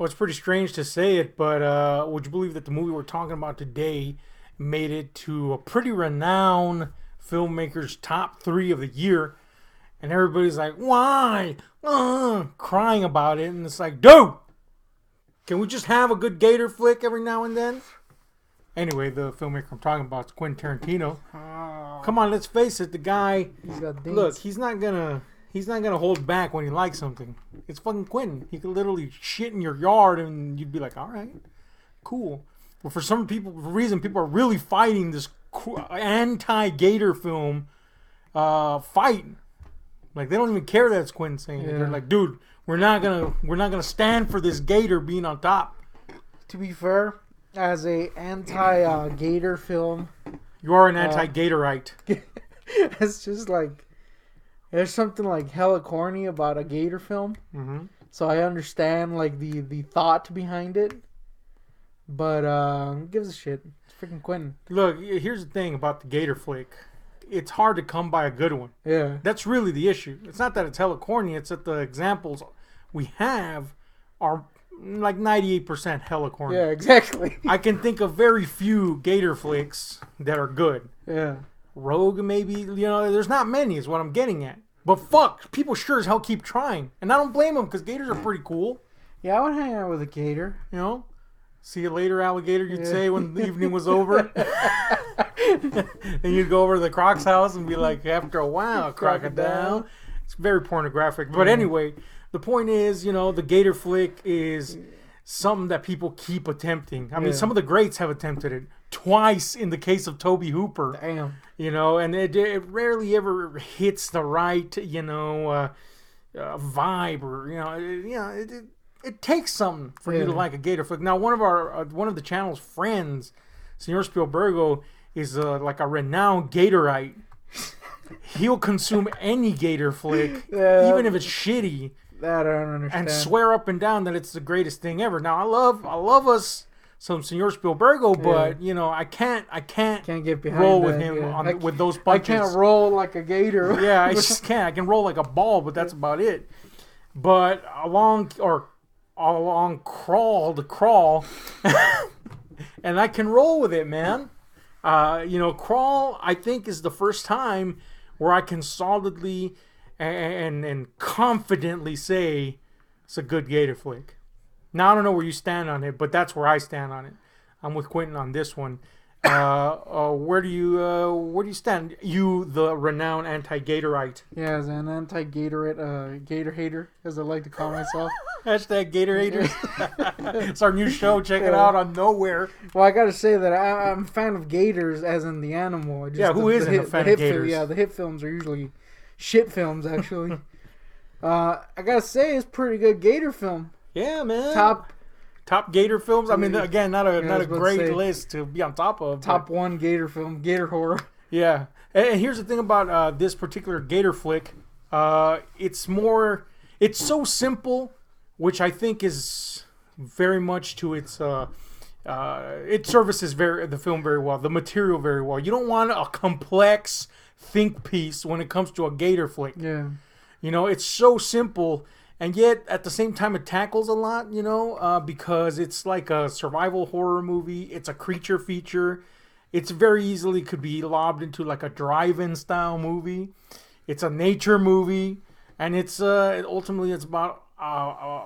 Well, it's pretty strange to say it, but would you believe that the movie we're talking about today made it to a pretty renowned filmmaker's top 3 of the year? And everybody's like, why? Crying about it. And it's like, dude, can we just have a good Gator flick every now and then? Anyway, the filmmaker I'm talking about is Quentin Tarantino. Come on, let's face it. The guy, look, he's not gonna hold back when he likes something. It's fucking Quentin. He could literally shit in your yard and you'd be like, all right, cool. But for some reason, people are really fighting this anti-Gator film fight. Like, they don't even care that it's Quentin saying it. They're like, dude, we're not gonna stand for this Gator being on top. To be fair, as a anti-Gator film, you are an anti-Gatorite. It's just like, there's something like hella corny about a Gator film. Mm-hmm. So I understand like the thought behind it, but who gives a shit? It's freaking Quentin. Look, here's the thing about the Gator flick. It's hard to come by a good one. Yeah. That's really the issue. It's not that it's hella corny. It's that the examples we have are like 98% hella corny. Yeah, exactly. I can think of very few Gator flicks that are good. Yeah. Rogue, maybe. There's not many is what I'm getting at. But fuck, people sure as hell keep trying. And I don't blame them because Gators are pretty cool. Yeah, I would hang out with a Gator. See you later, alligator, you'd say when the evening was over. And you'd go over to the Croc's house and be like, after a while, crocodile. It's very pornographic. But anyway, the point is, the Gator flick is something that people keep attempting. I mean, some of the greats have attempted it. Twice in the case of Tobe Hooper. Damn. And it rarely ever hits the right, vibe or, it takes something for you to like a Gator flick. Now, one of the channel's friends, Senor Spielbergo, is like a renowned Gatorite. He'll consume any Gator flick, even if it's shitty. That I don't understand. And swear up and down that it's the greatest thing ever. Now, I love us some Senor Spielbergo, but I can't get behind roll with him with those punches. I can't roll like a Gator. Yeah, I just can't. I can roll like a ball, but that's about it. But along crawl, and I can roll with it, man. Crawl, I think, is the first time where I can solidly and confidently say it's a good Gator flick. Now, I don't know where you stand on it, but that's where I stand on it. I'm with Quentin on this one. Where do you stand? You, the renowned anti-Gatorite. Yeah, as an anti-Gatorite, Gator hater, as I like to call myself. Hashtag Gator haters. It's our new show. Check it out on Nowhere. Well, I gotta say that I'm a fan of Gators, as in the animal. Who isn't a fan of Gators? The hit films are usually shit films, actually. I gotta say, it's a pretty good Gator film. Yeah, man. Top Gator films. I mean, again, not a great list to be on top of. Top 1 Gator film, Gator horror. Yeah, and here's the thing about this particular Gator flick. It's so simple, which I think is very much to its. It services the film very well, the material very well. You don't want a complex think piece when it comes to a Gator flick. Yeah. It's so simple. And yet, at the same time, it tackles a lot, because it's like a survival horror movie. It's a creature feature. It's very easily could be lobbed into like a drive-in style movie. It's a nature movie. And it's ultimately it's about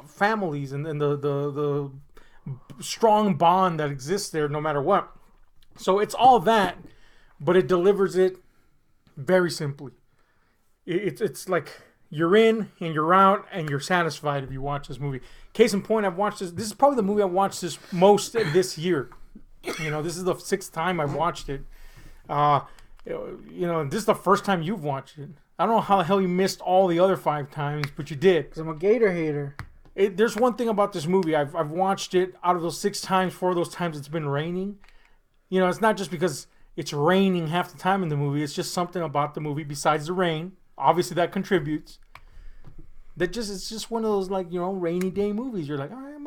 families and the strong bond that exists there no matter what. So it's all that, but it delivers it very simply. It's like... You're in and you're out and you're satisfied if you watch this movie. Case in point, I've watched this. This is probably the movie I've watched this most this year. This is the 6th time I've watched it. This is the first time you've watched it. I don't know how the hell you missed all the other 5 times, but you did. Because I'm a Gator hater. There's one thing about this movie. I've watched it out of those 6 times. 4 of those times it's been raining. It's not just because it's raining half the time in the movie. It's just something about the movie besides the rain. Obviously, that contributes. It's just one of those rainy day movies. You're like, all right, I'm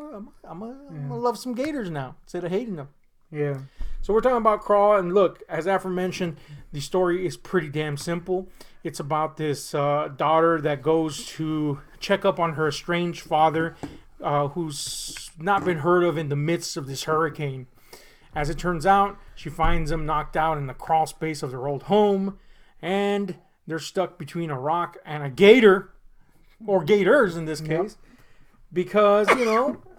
gonna love some Gators now instead of hating them. Yeah. So we're talking about Crawl, and look, as aforementioned, the story is pretty damn simple. It's about this daughter that goes to check up on her estranged father, who's not been heard of in the midst of this hurricane. As it turns out, she finds them knocked out in the crawl space of their old home, and they're stuck between a rock and a gator, or gators in this case, because,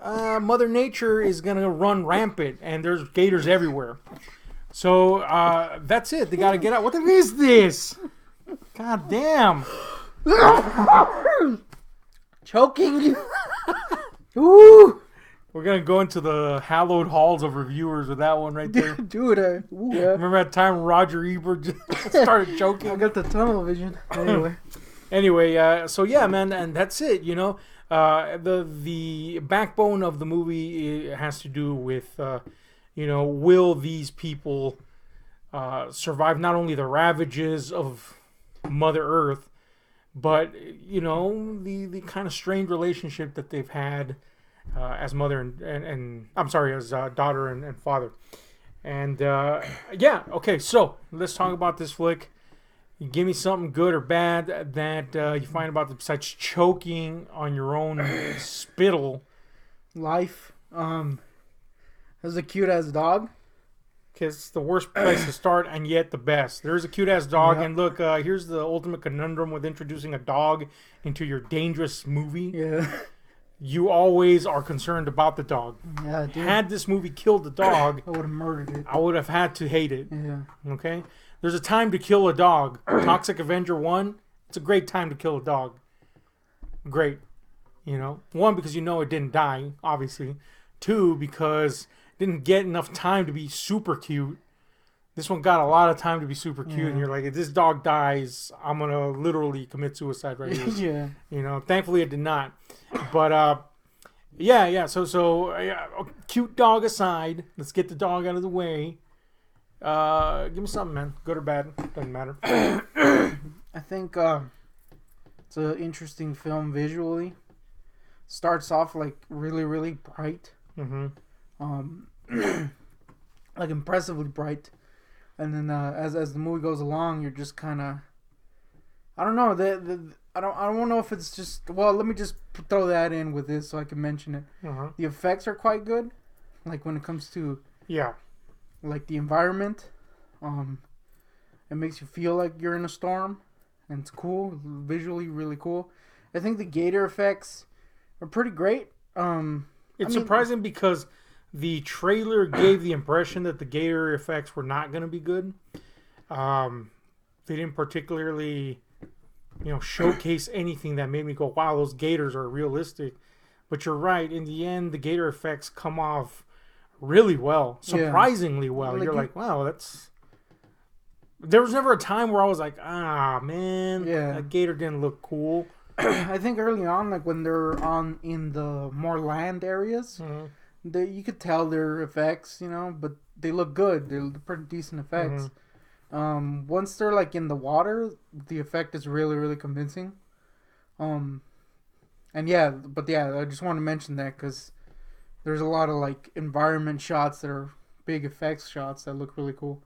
Mother Nature is going to run rampant, and there's gators everywhere. So that's it. They got to get out. What the is this? God damn. Choking. Ooh. We're going to go into the hallowed halls of reviewers with that one right there. Dude, Remember that time Roger Ebert just started choking? I got the tunnel vision. Anyway, so yeah, man, and that's it, The backbone of the movie has to do with, will these people survive not only the ravages of Mother Earth, but, the kind of strained relationship that they've had as mother and I'm sorry, as daughter and father. And okay, so let's talk about this flick. You give me something good or bad that you find about it besides choking on your own spittle. Life. There's a cute ass dog. Because it's the worst place to start and yet the best. There's a cute ass dog, and look, here's the ultimate conundrum with introducing a dog into your dangerous movie. Yeah. You always are concerned about the dog. Yeah, dude. Had this movie killed the dog, I would have murdered it. I would have had to hate it. Yeah. Okay? There's a time to kill a dog. Toxic Avenger 1, it's a great time to kill a dog. Great. One, because it didn't die, obviously. Two, because it didn't get enough time to be super cute. This one got a lot of time to be super cute, and you're like, if this dog dies, I'm going to literally commit suicide right here. Yeah. Thankfully it did not. But, So, cute dog aside, let's get the dog out of the way. Give me something, man. Good or bad, doesn't matter. I think it's an interesting film visually. Starts off like really, really bright. Mm-hmm. Like impressively bright. And then as the movie goes along, you're just kind of, I don't know. I don't know if it's just, well, let me just throw that in with this so I can mention it. Uh-huh. The effects are quite good, like when it comes to like the environment. It makes you feel like you're in a storm, and it's cool, visually really cool. I think the gator effects are pretty great. It's surprising because the trailer gave the impression that the gator effects were not going to be good. They didn't particularly, showcase anything that made me go, wow, those gators are realistic. But you're right. In the end, the gator effects come off really well. Surprisingly well. You're like, wow, that's... There was never a time where I was like, man, that gator didn't look cool. I think early on, like when they're in the more land areas, you could tell their effects, but they look good. They're pretty decent effects. Once they're like in the water, the effect is really, really convincing. I just want to mention that because there's a lot of like environment shots that are big effects shots that look really cool.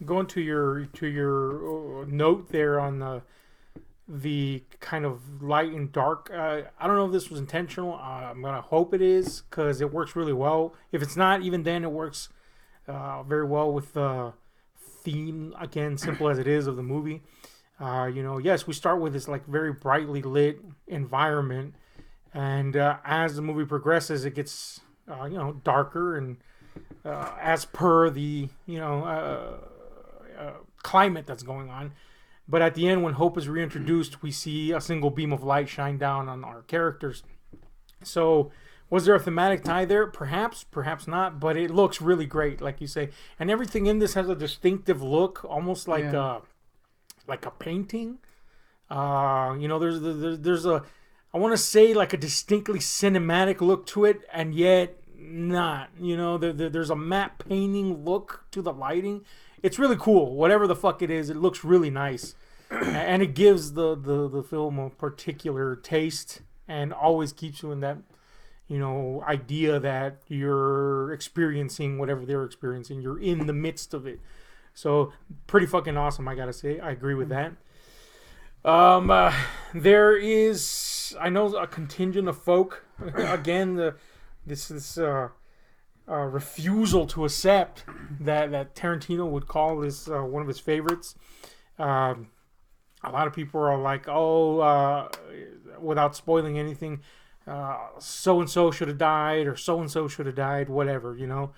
Going to your note there on the kind of light and dark. I don't know if this was intentional. I'm gonna hope it is because it works really well. If it's not, even then it works very well with the theme. Again, simple as it is of the movie. Yes, we start with this like very brightly lit environment, and as the movie progresses, it gets darker and as per the climate that's going on. But at the end, when hope is reintroduced, we see a single beam of light shine down on our characters. So, was there a thematic tie there? Perhaps, perhaps not. But it looks really great, like you say. And everything in this has a distinctive look, almost like a painting. There's a, I want to say like a distinctly cinematic look to it, and yet not. There's a matte painting look to the lighting. It's really cool. Whatever the fuck it is, it looks really nice. And it gives the film a particular taste and always keeps you in that, idea that you're experiencing whatever they're experiencing. You're in the midst of it. So, pretty fucking awesome, I gotta say. I agree with that. There is, I know, a contingent of folk again, this refusal to accept that Tarantino would call this one of his favorites. A lot of people are like, oh, without spoiling anything, so and so should have died, or so and so should have died, whatever, you know.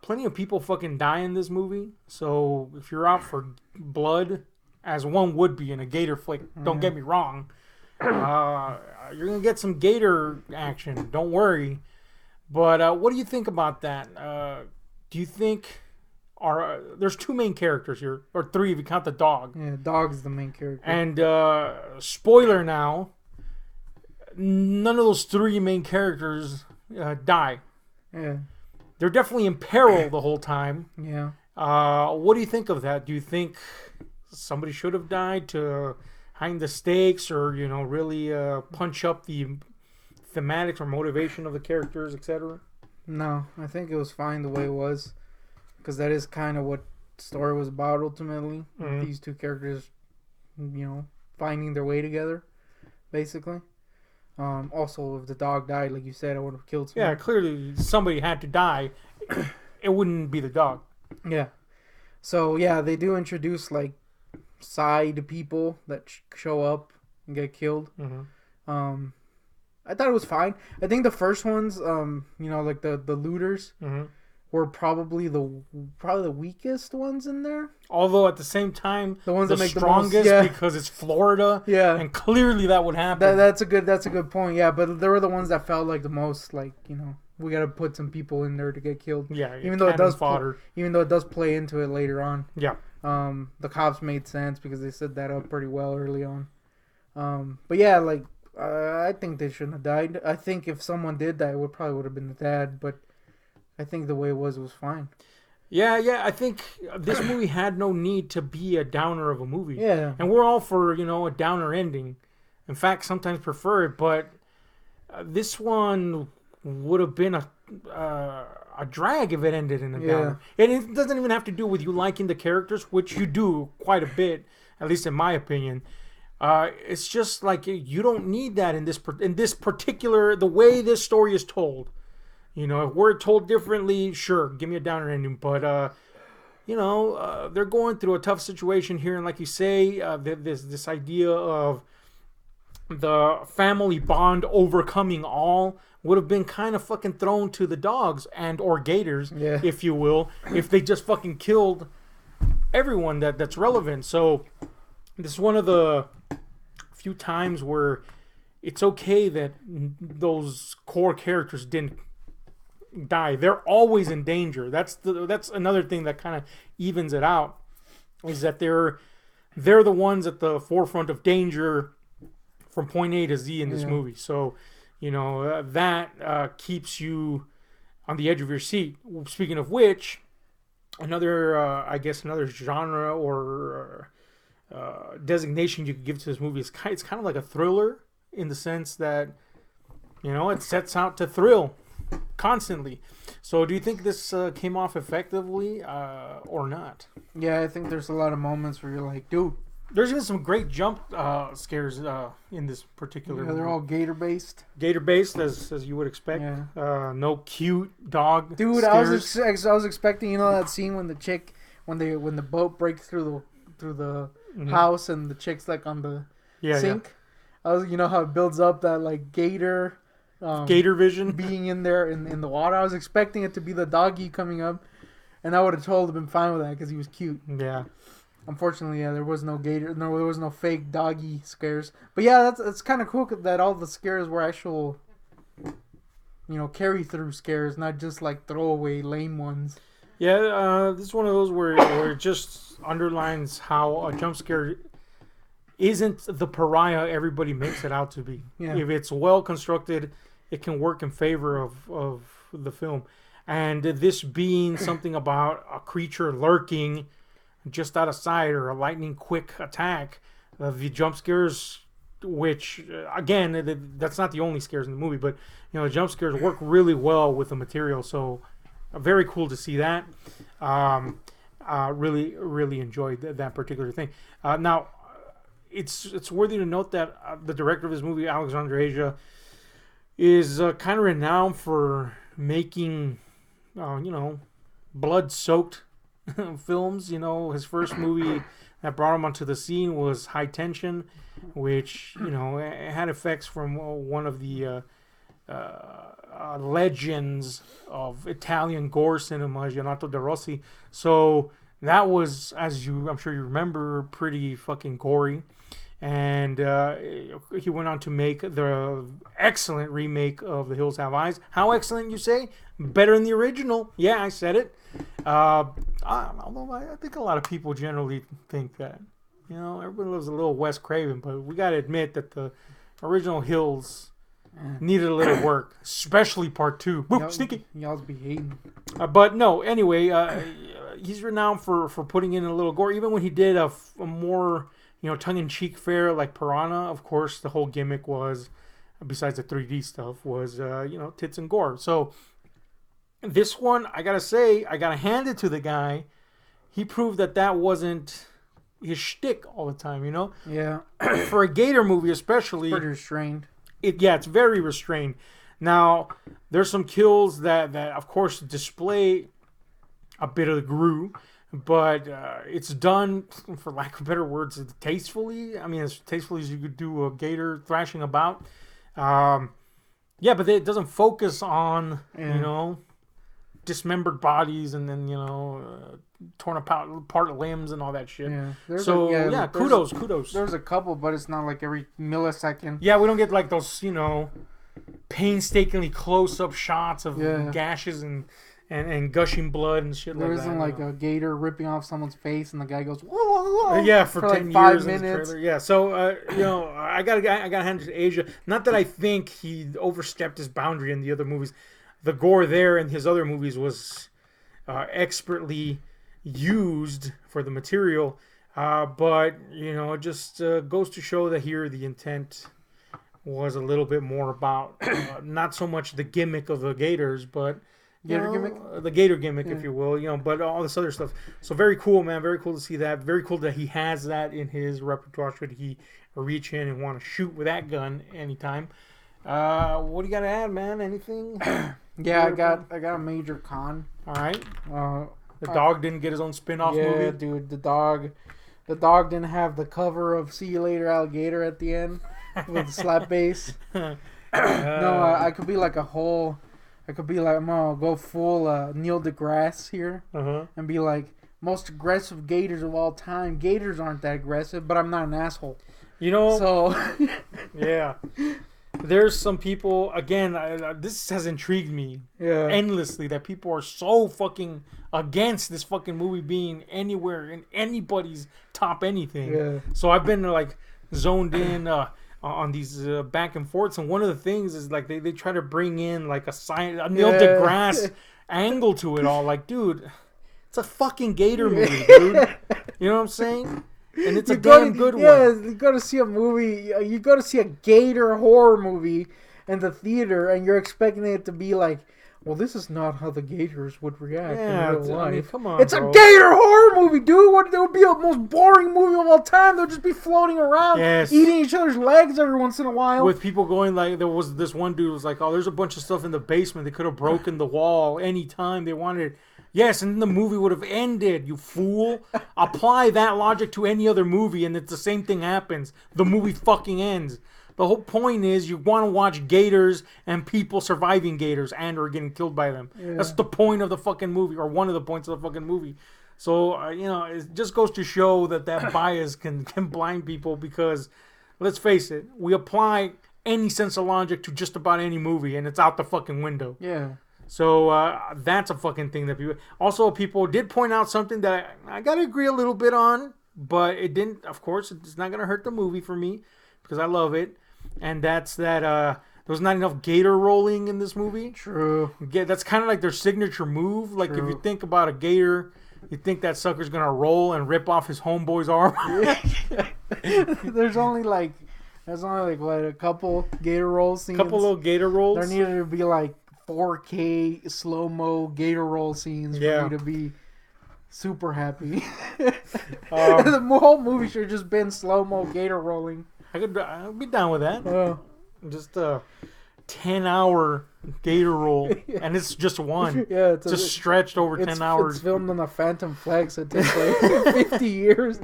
Plenty of people fucking die in this movie. So if you're out for blood, as one would be in a Gator flick, don't get me wrong, you're gonna get some Gator action. Don't worry. But what do you think about that? Do you think there's two main characters here, or three if you count the dog? Yeah, dog's the main character. And spoiler now, none of those three main characters die. Yeah. They're definitely in peril the whole time. Yeah. What do you think of that? Do you think somebody should have died to hide the stakes, or really punch up the thematics or motivation of the characters, etc.? No, I think it was fine the way it was, because that is kind of what the story was about ultimately. Mm-hmm. These two characters, finding their way together, basically. Also, if the dog died, like you said, I would have killed someone. Yeah, clearly somebody had to die. It wouldn't be the dog. Yeah. So, yeah, they do introduce, like, side people that show up and get killed. Mm-hmm. I thought it was fine. I think the first ones, like the looters, mm-hmm. were probably the weakest ones in there. Although at the same time, the ones the that make strongest, the most, yeah. because it's Florida. Yeah, and clearly that would happen. That's a good point. Yeah, but there were the ones that felt like the most, like, we got to put some people in there to get killed. Yeah, even though it does fodder. Even though it does play into it later on. Yeah. The cops made sense because they set that up pretty well early on. But yeah, like, I think they shouldn't have died. I think if someone did die, it probably would have been the dad. But I think the way it was fine. Yeah. I think this movie had no need to be a downer of a movie. Yeah. And we're all for, a downer ending. In fact, sometimes prefer it. But this one would have been a drag if it ended in a downer. And it doesn't even have to do with you liking the characters, which you do quite a bit, at least in my opinion. It's just like you don't need that in this particular, the way this story is told. If we're told differently, sure, give me a downer ending. But they're going through a tough situation here, and like you say, this idea of the family bond overcoming all would have been kind of fucking thrown to the dogs and or gators, if you will, if they just fucking killed everyone that's relevant. So this is one of the few times where it's okay that those core characters didn't die. They're always in danger. That's another thing that kind of evens it out, is that they're the ones at the forefront of danger from point A to Z in this movie. So that keeps you on the edge of your seat. Speaking of which, another genre or designation you could give to this movie is it's kind of like a thriller, in the sense that it sets out to thrill constantly. So do you think this came off effectively or not? Yeah, I think there's a lot of moments where you're like, dude. There's even some great jump scares in this particular movie. They're all Gator based. Gator based, as you would expect. Yeah. No cute dog. Dude, scares. I was expecting that scene when the boat breaks through the house and the chick's like on the sink. I was how it builds up that like gator vision being in there in the water. I was expecting it to be the doggy coming up, and I would have totally been fine with that because he was cute. Yeah. Unfortunately, there was no gator. No, there was no fake doggy scares. But yeah, that's kind of cool that all the scares were actual, carry through scares, not just like throwaway lame ones. Yeah, this is one of those where it just underlines how a jump scare isn't the pariah everybody makes it out to be. Yeah. If it's well constructed, it can work in favor of the film. And this being something about a creature lurking just out of sight or a lightning quick attack, the jump scares, which again, that's not the only scares in the movie, but the jump scares work really well with the material. So very cool to see that. Really enjoyed that particular thing. Now, it's worthy to note that the director of this movie, Alexandre Aja, is kind of renowned for making, blood-soaked films. His first movie that brought him onto the scene was High Tension, which it had effects from one of the legends of Italian gore cinema, Gianotto De Rossi. So that was, I'm sure you remember, pretty fucking gory. And he went on to make the excellent remake of The Hills Have Eyes. How excellent, you say? Better than the original. Yeah, I said it. Although I think a lot of people generally think that. Everybody loves a little Wes Craven, but we got to admit that the original Hills needed a little work, especially part 2. Boop, sneaky. Y'all's be hating. But no, anyway, he's renowned for putting in a little gore. Even when he did a more tongue-in-cheek fare like Piranha, of course, the whole gimmick was, besides the 3D stuff, was, tits and gore. So this one, I gotta say, I gotta hand it to the guy. He proved that wasn't his shtick all the time, Yeah. For a Gator movie especially. Pretty restrained. It's very restrained. Now, there's some kills that of course, display a bit of the grue. But it's done, for lack of better words, tastefully. I mean, as tastefully as you could do a gator thrashing about. But it doesn't focus on, dismembered bodies and then, torn apart limbs and all that shit. Yeah. Kudos. There's a couple, but it's not like every millisecond. Yeah, we don't get like those, painstakingly close-up shots of gashes and gushing blood and shit like that. There isn't like a gator ripping off someone's face and the guy goes, whoa. Yeah, for 10 like 5 years minutes. Yeah, so, I gotta hand it to Asia. Not that I think he overstepped his boundary in the other movies. The gore there in his other movies was expertly used for the material. But, it just goes to show that here the intent was a little bit more about not so much the gimmick of the gators, but the Gator gimmick, if you will, but all this other stuff. So very cool, man. Very cool to see that. Very cool that he has that in his repertoire should he reach in and want to shoot with that gun anytime. What do you got to add, man? Anything? Yeah, I got a major con. All right. The dog didn't get his own spin-off movie. Yeah, dude, the dog didn't have the cover of "See You Later, Alligator" at the end with the slap bass. No, I could be like I'm gonna go full Neil deGrasse here and be like, most aggressive gators of all time. Gators aren't that aggressive, but I'm not an asshole. So yeah. There's some people, again, this has intrigued me endlessly, that people are so fucking against this fucking movie being anywhere in anybody's top anything. Yeah. So I've been like zoned in on these back and forths, and one of the things is like they try to bring in like a Neil deGrasse angle to it all. Like, dude, it's a fucking Gator movie, dude. You know what I'm saying? And it's a damn good one. Yeah, you go to see a movie. You go to see a Gator horror movie in the theater, and you're expecting it to be like, well, this is not how the Gators would react in real life. I mean, come on, it's a Gator horror movie, dude. That would be the most boring movie of all time. They'll just be floating around, eating each other's legs every once in a while. With people going like, there was this one dude who was like, oh, there's a bunch of stuff in the basement. They could have broken the wall anytime they wanted. Yes, and then the movie would have ended, you fool. Apply that logic to any other movie, and it's the same thing happens. The movie fucking ends. The whole point is you want to watch gators and people surviving gators and or getting killed by them. Yeah. That's the point of the fucking movie, or one of the points of the fucking movie. So, it just goes to show that bias can blind people because, let's face it, we apply any sense of logic to just about any movie, and it's out the fucking window. Yeah. So that's a fucking thing that people... Also, people did point out something that I got to agree a little bit on, but it didn't... Of course, it's not going to hurt the movie for me because I love it. And that's that there was not enough gator rolling in this movie. True. Yeah, that's kind of like their signature move. Like, if you think about a gator, you think that sucker's going to roll and rip off his homeboy's arm. There's only like what, a couple gator roll scenes? Couple little gator rolls. There needed to be like 4K slow-mo gator roll scenes for me to be super happy. The whole movie should have just been slow-mo gator rolling. I'd be down with that. Just 10-hour Gator roll, and it's just one. Yeah, it's just stretched over 10 hours. It's filmed on the Phantom Flex. It takes like 50 years.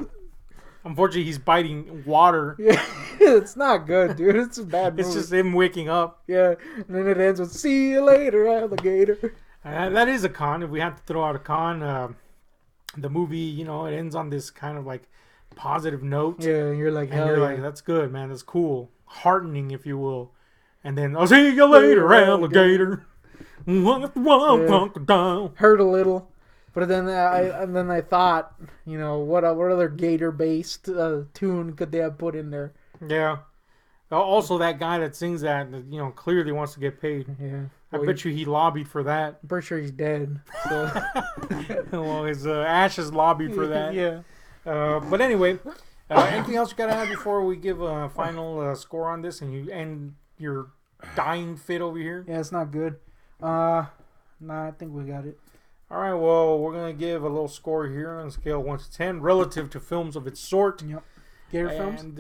Unfortunately, he's biting water. Yeah, it's not good, dude. It's a bad movie. It's just him waking up. Yeah, and then it ends with "See you later, alligator." That is a con. If we have to throw out a con, the movie, it ends on this kind of like positive note. Yeah, and you're like, and you're like, that's good, man. That's cool, heartening, if you will. And then I'll see you later, alligator. Yeah. Hurt a little, but then I thought, what other gator-based tune could they have put in there? Yeah. Also, that guy that sings that, clearly wants to get paid. Yeah. I bet you he lobbied for that. I'm pretty sure he's dead. So. Well, his ashes lobbied for that. Yeah. But anyway, anything else you got to add before we give a final score on this and you end your dying fit over here? Yeah, it's not good. Nah, I think we got it. All right, well, we're going to give a little score here on a scale of 1 to 10 relative to films of its sort. Yep. Gator films. And,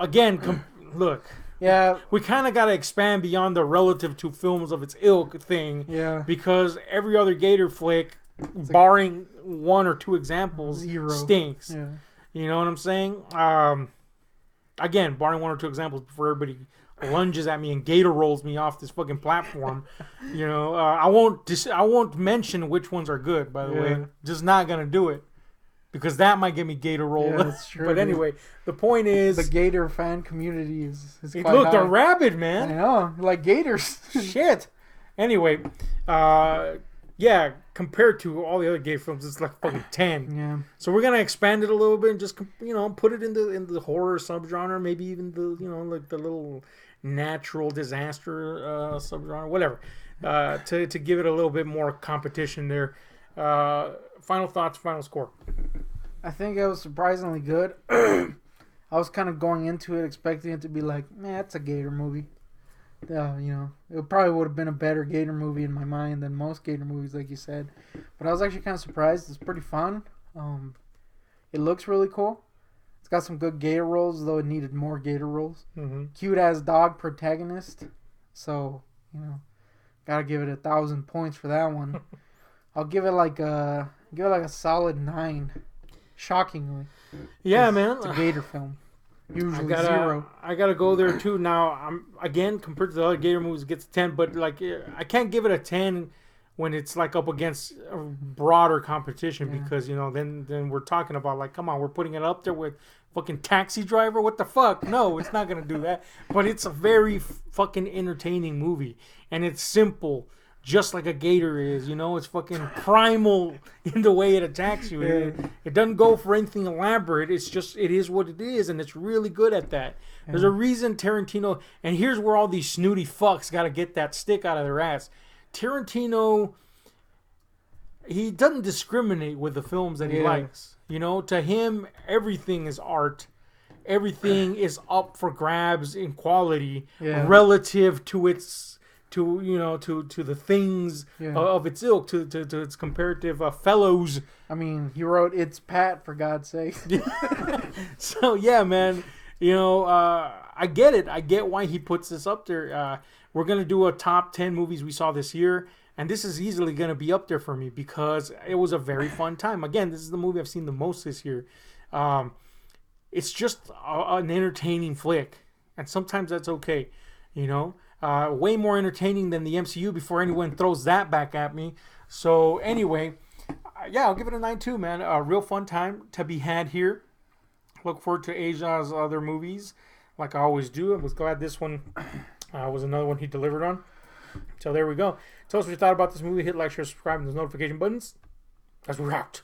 again, look. Yeah. We kind of got to expand beyond the relative to films of its ilk thing. Yeah. Because every other Gator flick, barring one or two examples, stinks. Yeah. You know what I'm saying? Again, barring one or two examples before everybody lunges at me and Gator rolls me off this fucking platform. I won't mention which ones are good, by the way. Just not going to do it. Because that might get me Gator rolled. Yeah, that's true. But anyway, the point is... The Gator fan community is quite look, high. they're rabid, man. I know. Like Gators. Shit. Anyway, compared to all the other Gator films, it's like fucking 10. Yeah. So we're going to expand it a little bit and just, put it in the horror subgenre, maybe even the, like the little natural disaster subgenre, whatever, to give it a little bit more competition there. Final thoughts, final score. I think it was surprisingly good. I was kind of going into it expecting it to be like, man, it's a Gator movie. It probably would have been a better Gator movie in my mind than most Gator movies, like you said. But I was actually kind of surprised. It's pretty fun. It looks really cool. It's got some good Gator roles, though it needed more Gator roles. Mm-hmm. Cute-ass dog protagonist. So, gotta give it 1,000 points for that one. I'll give it like a solid 9. Shockingly. Yeah, man. It's a Gator film. Usually I 0. I gotta go there too. Now, again, compared to the other Gator movies, it gets a 10, but like I can't give it a 10 when it's like up against a broader competition because then we're talking about like, come on, we're putting it up there with fucking Taxi Driver. What the fuck? No, it's not gonna do that. But it's a very fucking entertaining movie, and it's simple. Just like a Gator is, it's fucking primal in the way it attacks you. It doesn't go for anything elaborate. It's just, it is what it is, and it's really good at that. Yeah. There's a reason Tarantino, and here's where all these snooty fucks got to get that stick out of their ass. Tarantino, he doesn't discriminate with the films that he likes. To him, everything is art. Everything is up for grabs in quality relative to its... to the things of its ilk, to its comparative fellows. I mean, he wrote "It's Pat" for God's sake. So yeah, man. I get it. I get why he puts this up there. We're gonna do a top 10 movies we saw this year, and this is easily gonna be up there for me because it was a very fun time. Again, this is the movie I've seen the most this year. It's just an entertaining flick, and sometimes that's okay. Way more entertaining than the MCU before anyone throws that back at me. So anyway, I'll give it a 9 too, man. A real fun time to be had here. Look forward to Asia's other movies, like I always do. I was glad this one was another one he delivered on. So there we go. Tell us what you thought about this movie. Hit like, share, subscribe, and those notification buttons. As we're out.